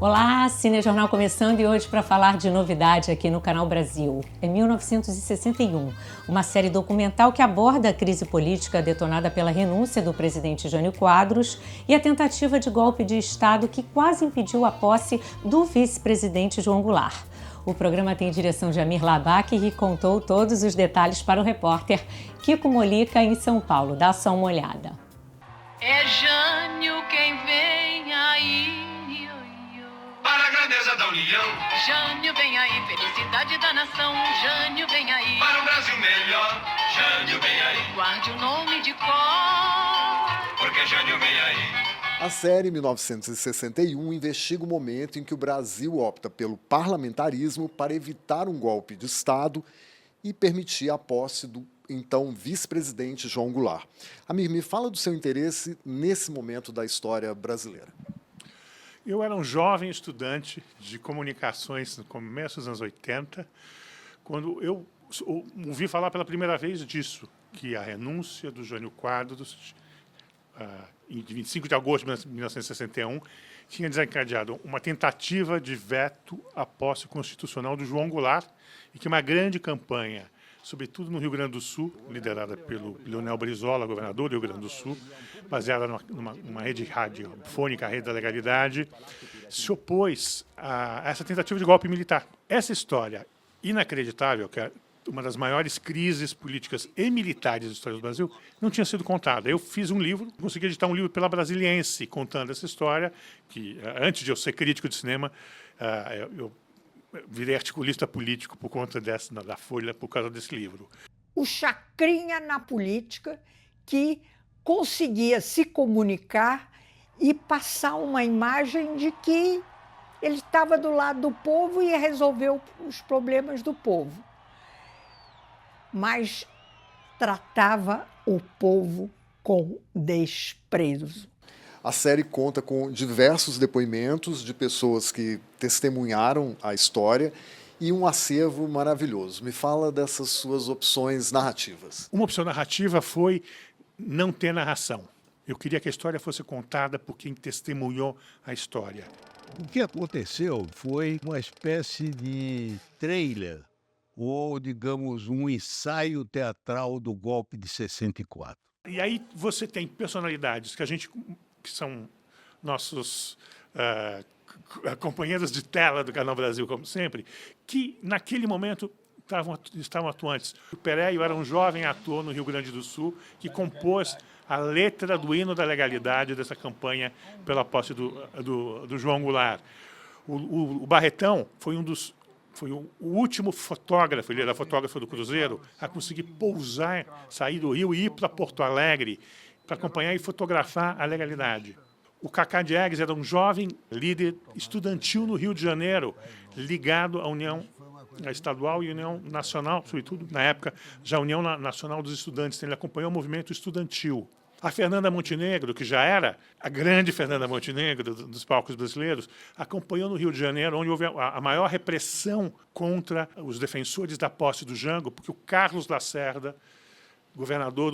Olá, Cinejornal começando e hoje para falar de novidade aqui no Canal Brasil. Em 1961, uma série documental que aborda a crise política detonada pela renúncia do presidente Jânio Quadros e a tentativa de golpe de Estado que quase impediu a posse do vice-presidente João Goulart. O programa tem direção de Amir Labak e contou todos os detalhes para o repórter Kiko Molica em São Paulo. Dá só uma olhada. É Jânio quem vem aí. Para a grandeza da União, Jânio vem aí, felicidade da nação. Jânio vem aí, para um Brasil melhor, Jânio vem aí, guarde o nome de cor, porque Jânio vem aí. A série 1961 investiga o momento em que o Brasil opta pelo parlamentarismo para evitar um golpe de Estado e permitir a posse do então vice-presidente João Goulart. Amir, me fala do seu interesse nesse momento da história brasileira. Eu era um jovem estudante de comunicações no começo dos anos 80, quando eu ouvi falar pela primeira vez disso, que a renúncia do Jânio Quadros, em 25 de agosto de 1961, tinha desencadeado uma tentativa de veto à posse constitucional do João Goulart e que uma grande campanha, sobretudo no Rio Grande do Sul, liderada pelo Leonel Brizola, governador do Rio Grande do Sul, baseada numa rede radiofônica, a Rede da Legalidade, se opôs a essa tentativa de golpe militar. Essa história inacreditável, que é uma das maiores crises políticas e militares da história do Brasil, não tinha sido contada. Eu fiz um livro, consegui editar um livro pela Brasiliense, contando essa história, que antes de eu ser crítico de cinema, eu virei articulista político por conta da Folha, por causa desse livro. O chacrinha na política que conseguia se comunicar e passar uma imagem de que ele estava do lado do povo e ia resolver os problemas do povo. Mas tratava o povo com desprezo. A série conta com diversos depoimentos de pessoas que testemunharam a história e um acervo maravilhoso. Me fala dessas suas opções narrativas. Uma opção narrativa foi não ter narração. Eu queria que a história fosse contada por quem testemunhou a história. O que aconteceu foi uma espécie de trailer, ou, digamos, um ensaio teatral do golpe de 64. E aí você tem personalidades que são nossos companheiros de tela do Canal Brasil, como sempre, que naquele momento estavam atuantes. O Pereio era um jovem ator no Rio Grande do Sul que compôs a letra do hino da legalidade dessa campanha pela posse do João Goulart. O Barretão foi o último fotógrafo, ele era fotógrafo do Cruzeiro, a conseguir pousar, sair do Rio e ir para Porto Alegre para acompanhar e fotografar a legalidade. O Cacá Diegues era um jovem líder estudantil no Rio de Janeiro, ligado à União Estadual e União Nacional, sobretudo, na época, já a União Nacional dos Estudantes. Ele acompanhou o movimento estudantil. A Fernanda Montenegro, que já era a grande Fernanda Montenegro dos palcos brasileiros, acompanhou no Rio de Janeiro, onde houve a maior repressão contra os defensores da posse do Jango, porque o Carlos Lacerda, governador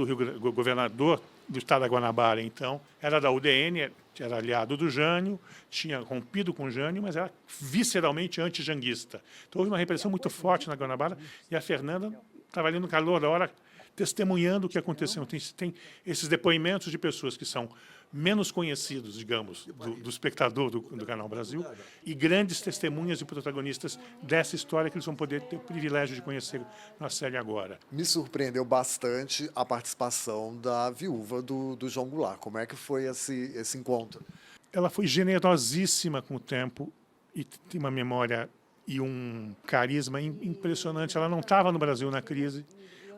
do estado da Guanabara, então, era da UDN, era aliado do Jânio, tinha rompido com o Jânio, mas era visceralmente anti-janguista. Então houve uma repressão muito forte na Guanabara e a Fernanda estava ali no calor da hora testemunhando o que aconteceu. Tem esses depoimentos de pessoas que são menos conhecidos, digamos, do espectador do Canal Brasil e grandes testemunhas e protagonistas dessa história que eles vão poder ter o privilégio de conhecer na série agora. Me surpreendeu bastante a participação da viúva do João Goulart. Como é que foi esse encontro? Ela foi generosíssima com o tempo e tem uma memória e um carisma impressionante. Ela não estava no Brasil na crise.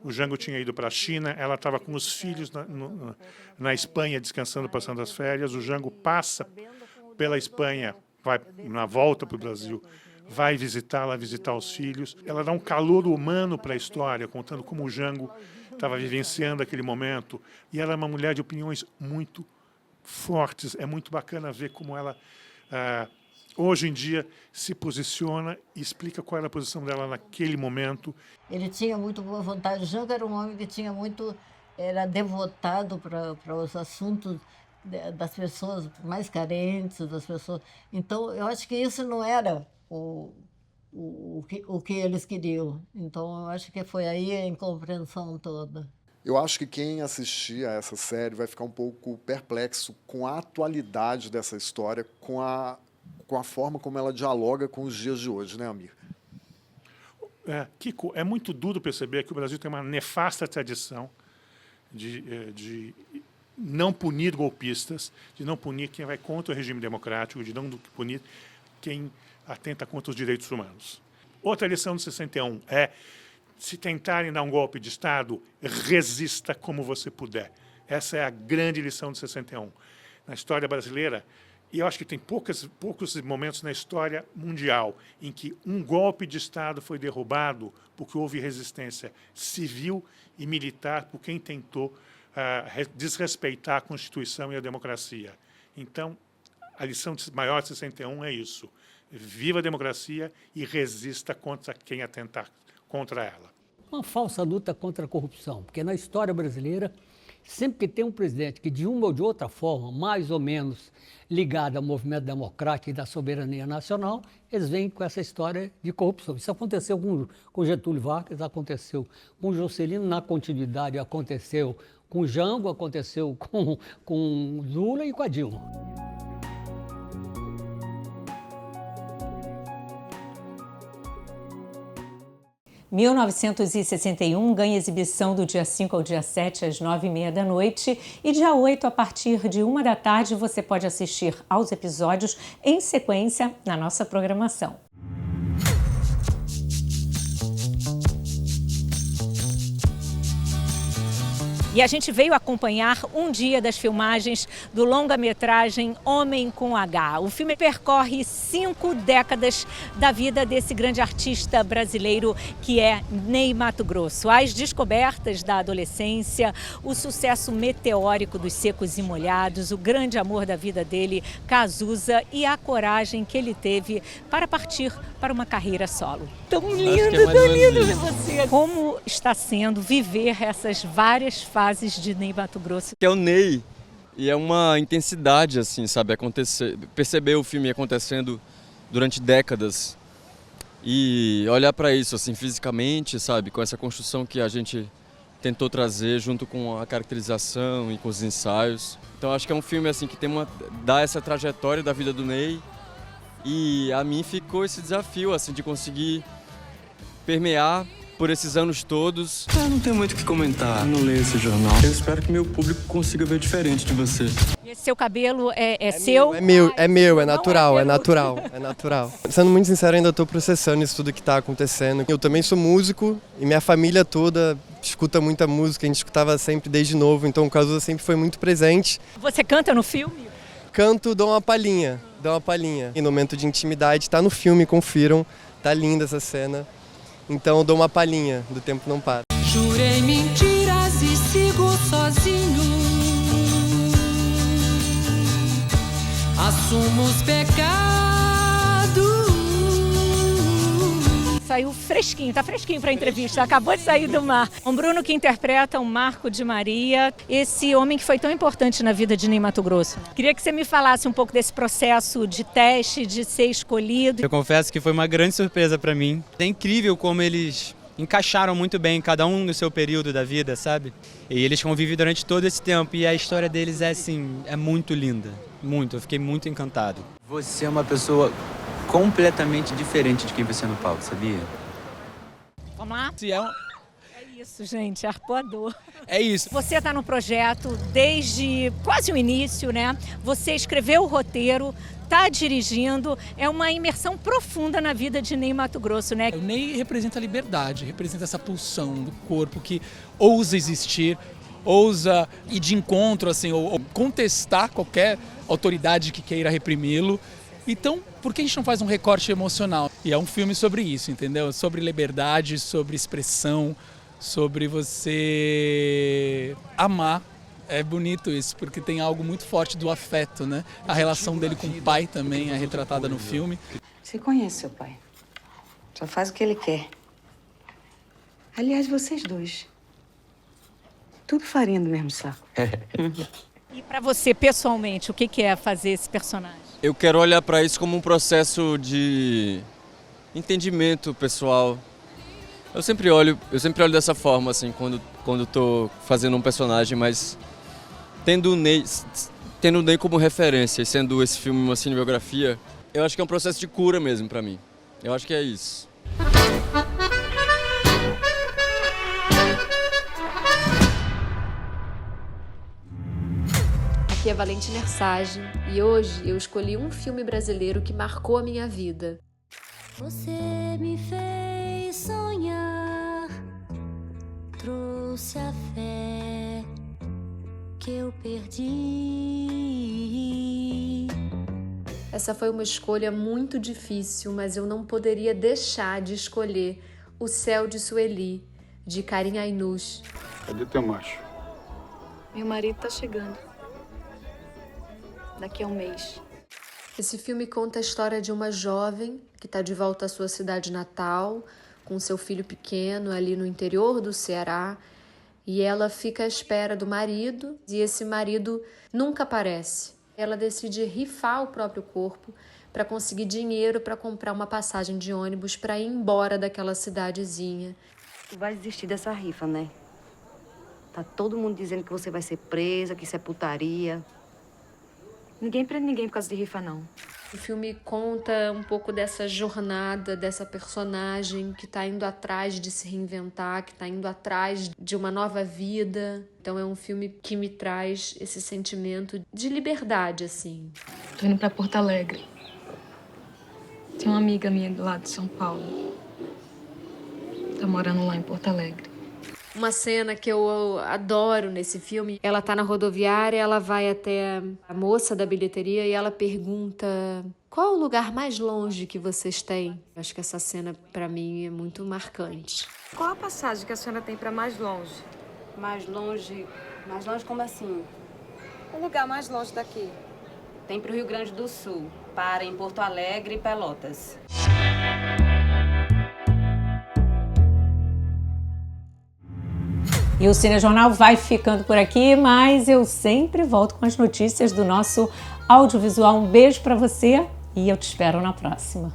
O Jango tinha ido para a China, ela estava com os filhos na Espanha, descansando, passando as férias. O Jango passa pela Espanha, vai na volta para o Brasil, vai visitá-la, visitar os filhos. Ela dá um calor humano para a história, contando como o Jango estava vivenciando aquele momento. E ela é uma mulher de opiniões muito fortes. É muito bacana ver como ela hoje em dia se posiciona e explica qual era a posição dela naquele momento. Ele tinha muito boa vontade. O Jango era um homem que tinha muito, era devotado para os assuntos das pessoas mais carentes, das pessoas. Então, eu acho que isso não era o que eles queriam. Então, eu acho que foi aí a incompreensão toda. Eu acho que quem assistir a essa série vai ficar um pouco perplexo com a atualidade dessa história, com a forma como ela dialoga com os dias de hoje, né, Amir? Kiko, é muito duro perceber que o Brasil tem uma nefasta tradição de não punir golpistas, de não punir quem vai contra o regime democrático, de não punir quem atenta contra os direitos humanos. Outra lição de 61 é: se tentarem dar um golpe de Estado, resista como você puder. Essa é a grande lição de 61. Na história brasileira, e eu acho que tem poucos momentos na história mundial em que um golpe de Estado foi derrubado porque houve resistência civil e militar por quem tentou desrespeitar a Constituição e a democracia. Então, a lição maior de 61 é isso: viva a democracia e resista contra quem atentar contra ela. Uma falsa luta contra a corrupção, porque na história brasileira, sempre que tem um presidente que de uma ou de outra forma, mais ou menos ligado ao movimento democrático e da soberania nacional, eles vêm com essa história de corrupção. Isso aconteceu com Getúlio Vargas, aconteceu com Juscelino, na continuidade aconteceu com Jango, aconteceu com Lula e com a Dilma. 1961 ganha exibição do dia 5 ao dia 7, às 9h30 da noite. E dia 8, a partir de 1 da tarde, você pode assistir aos episódios em sequência na nossa programação. E a gente veio acompanhar um dia das filmagens do longa-metragem Homem com H. O filme percorre 5 décadas da vida desse grande artista brasileiro que é Ney Matogrosso. As descobertas da adolescência, o sucesso meteórico dos Secos e Molhados, o grande amor da vida dele, Cazuza, e a coragem que ele teve para partir para uma carreira solo. Tão lindo ver você! Como está sendo viver essas várias fases de Ney Matogrosso? Que é o Ney, e é uma intensidade, assim, sabe, perceber o filme acontecendo durante décadas e olhar para isso, assim, fisicamente, sabe, com essa construção que a gente tentou trazer junto com a caracterização e com os ensaios. Então acho que é um filme, assim, que dá essa trajetória da vida do Ney, e a mim ficou esse desafio, assim, de conseguir permear por esses anos todos. Eu não tenho muito o que comentar, não leio esse jornal. Eu espero que meu público consiga ver diferente de você. E esse seu cabelo é seu? É meu, é natural. Sendo muito sincero, ainda estou processando isso tudo que está acontecendo. Eu também sou músico e minha família toda escuta muita música, a gente escutava sempre desde novo, então o Cazuza sempre foi muito presente. Você canta no filme? Canto, dou uma palhinha. E no momento de intimidade, tá no filme, confiram, tá linda essa cena. Então eu dou uma palhinha do Tempo Não Para. Jurei mentiras e sigo sozinho. Assumo os pecados. Saiu fresquinho, tá fresquinho para a entrevista, acabou de sair do mar. O Bruno, que interpreta o Marco de Maria, esse homem que foi tão importante na vida de Ney Matogrosso. Queria que você me falasse um pouco desse processo de teste, de ser escolhido. Eu confesso que foi uma grande surpresa para mim. É incrível como eles encaixaram muito bem, cada um no seu período da vida, sabe? E eles convivem durante todo esse tempo e a história deles é muito linda, muito. Eu fiquei muito encantado. Você é uma pessoa completamente diferente de quem você é no palco, sabia? Vamos lá? É isso, gente, arpoador. É isso. Você está no projeto desde quase o início, né? Você escreveu o roteiro, está dirigindo, é uma imersão profunda na vida de Ney Matogrosso, né? O Ney representa a liberdade, representa essa pulsão do corpo que ousa existir, ousa ir de encontro, assim, ou contestar qualquer autoridade que queira reprimi-lo. Então, por que a gente não faz um recorte emocional? E é um filme sobre isso, entendeu? Sobre liberdade, sobre expressão, sobre você amar. É bonito isso, porque tem algo muito forte do afeto, né? A relação dele com o pai também é retratada no filme. Você conhece seu pai. Só faz o que ele quer. Aliás, vocês dois. Tudo farinha do mesmo saco. E para você, pessoalmente, o que é fazer esse personagem? Eu quero olhar para isso como um processo de entendimento pessoal. Eu sempre olho dessa forma, assim, quando estou fazendo um personagem, mas tendo o Ney como referência e sendo esse filme uma cinebiografia, eu acho que é um processo de cura mesmo para mim. Eu acho que é isso. Aqui é Valentina Ersage e hoje eu escolhi um filme brasileiro que marcou a minha vida. Você me fez sonhar, trouxe a fé que eu perdi. Essa foi uma escolha muito difícil, mas eu não poderia deixar de escolher O Céu de Sueli, de Karim Ainous. Cadê teu macho? Meu marido tá chegando. Daqui a um mês. Esse filme conta a história de uma jovem que está de volta à sua cidade natal, com seu filho pequeno ali no interior do Ceará, e ela fica à espera do marido, e esse marido nunca aparece. Ela decide rifar o próprio corpo para conseguir dinheiro para comprar uma passagem de ônibus para ir embora daquela cidadezinha. Tu vai desistir dessa rifa, né? Tá todo mundo dizendo que você vai ser presa, que isso é putaria. Ninguém prende ninguém por causa de rifa, não. O filme conta um pouco dessa jornada, dessa personagem que está indo atrás de se reinventar, que está indo atrás de uma nova vida. Então é um filme que me traz esse sentimento de liberdade, assim. Tô indo pra Porto Alegre. Tem uma amiga minha do lado de São Paulo. Tá morando lá em Porto Alegre. Uma cena que eu adoro nesse filme, ela tá na rodoviária, ela vai até a moça da bilheteria e ela pergunta: qual o lugar mais longe que vocês têm? Acho que essa cena, pra mim, é muito marcante. Qual a passagem que a senhora tem pra mais longe? Mais longe como assim? O lugar mais longe daqui. Tem pro Rio Grande do Sul, para em Porto Alegre e Pelotas. E o Cinejornal vai ficando por aqui, mas eu sempre volto com as notícias do nosso audiovisual. Um beijo para você e eu te espero na próxima.